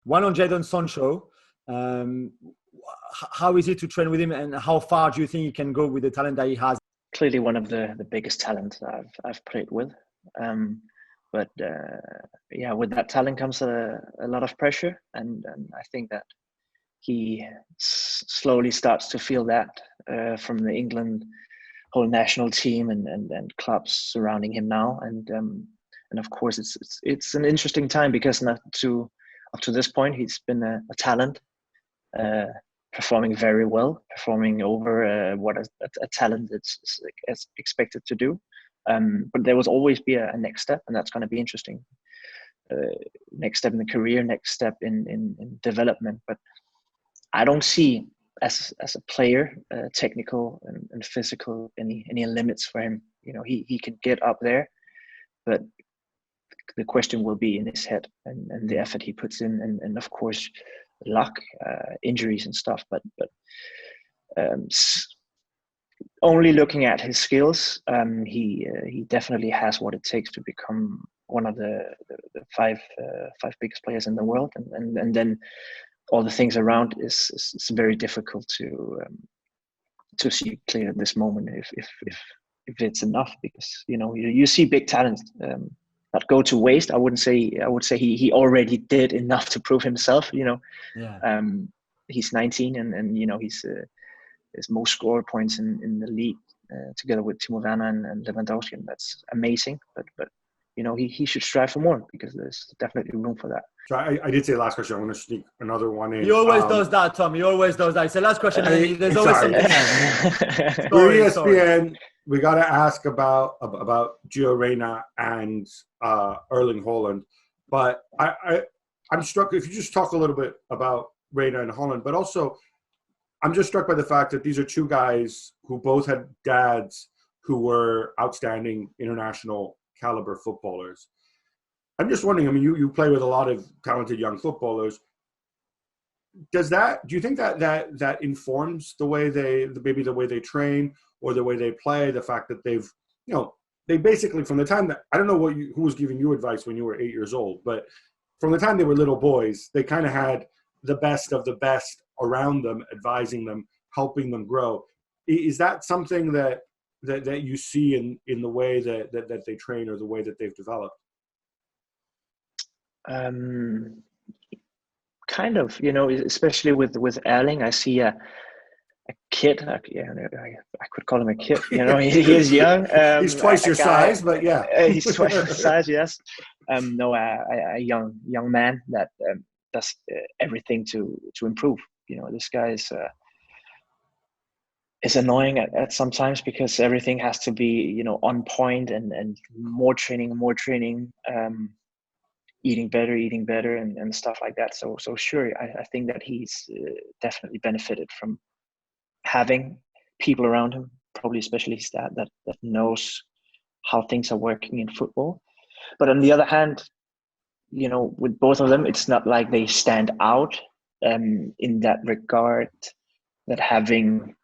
One on Jadon Sancho. Um, how is it to train with him, and how far do you think he can go with the talent that he has? Clearly one of the biggest talents I've played with. But with that talent comes a lot of pressure, and I think that he slowly starts to feel that from the England whole national team and clubs surrounding him now, and of course it's an interesting time because up to this point he's been a talent, performing very well, performing over what a talent is expected to do. But there will always be a next step, and that's going to be interesting. Next step in the career, next step in development. But I don't see as a player, technical and physical, any limits for him. You know, he can get up there, but the question will be in his head and the effort he puts in, and of course, luck, injuries and stuff. But only looking at his skills, he definitely has what it takes to become one of the five biggest players in the world, and then all the things around is very difficult to see clear at this moment if it's enough, because you see big talents not go to waste. I would say he already did enough to prove himself. Yeah. He's 19 and he's his most score points in the league together with Timo Werner and Lewandowski, and that's amazing. But he should strive for more, because there's definitely room for that. So I did say last question. I'm going to sneak another one in. He always does that, Tom. He always does that. It's the last question. There's always something else. For ESPN, we got to ask about Gio Reyna and Erling Haaland. But I'm struck, if you just talk a little bit about Reyna and Haaland, but also I'm just struck by the fact that these are two guys who both had dads who were outstanding international caliber footballers. I'm just wondering, I mean, you play with a lot of talented young footballers. Do you think that informs the way the way they train or the way they play, the fact that they basically, from the time that, I don't know who was giving you advice when you were 8 years old, but from the time they were little boys, they kind of had the best of the best around them, advising them, helping them grow. Is that something that you see in the way that they train or the way that they've developed? Kind of, especially with Erling, I see a kid. I could call him a kid. He is young. He's twice your size, but yeah, he's twice your size. Yes. A young man that does everything to improve. This guy is annoying at sometimes, because everything has to be on point and more training. Eating better and stuff like that. So sure, I think that he's definitely benefited from having people around him, probably especially his dad, that knows how things are working in football. But on the other hand, with both of them, it's not like they stand out in that regard, that having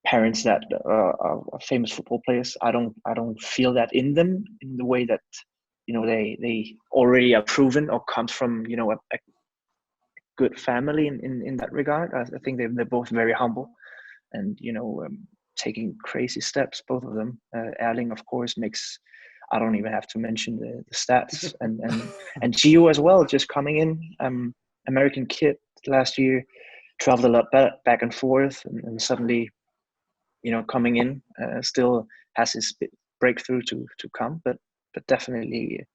parents that are famous football players, I don't feel that in them, in the way that they already are proven or comes from a good family in that regard. I think they're both very humble and taking crazy steps, both of them. Erling, of course, makes, I don't even have to mention the stats, and Gio as well, just coming in, American kid last year, traveled a lot back and forth, and suddenly coming in, still has his breakthrough to come, but definitely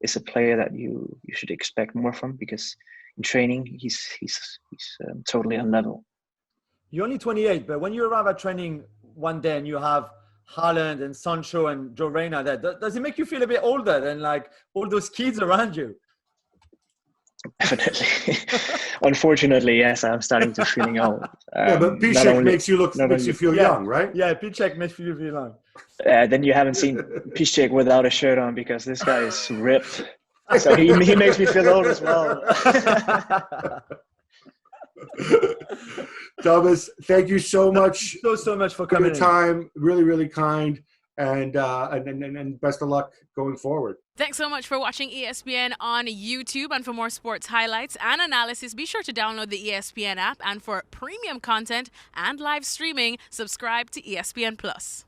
is a player that you should expect more from, because in training he's totally on level. You're only 28, but when you arrive at training one day and you have Haaland and Sancho and Gio Reyna there, does it make you feel a bit older than like all those kids around you? Definitely. Unfortunately, yes, I'm starting to feeling old. But Piszczek makes you feel young, right? Yeah, Piszczek makes you feel young. Then you haven't seen Piszczek without a shirt on, because this guy is ripped. So he makes me feel old as well. Thomas, thank you so much. So much for coming. Your time, really, really kind, and best of luck going forward. Thanks so much for watching ESPN on YouTube. And for more sports highlights and analysis, be sure to download the ESPN app. And for premium content and live streaming, subscribe to ESPN Plus.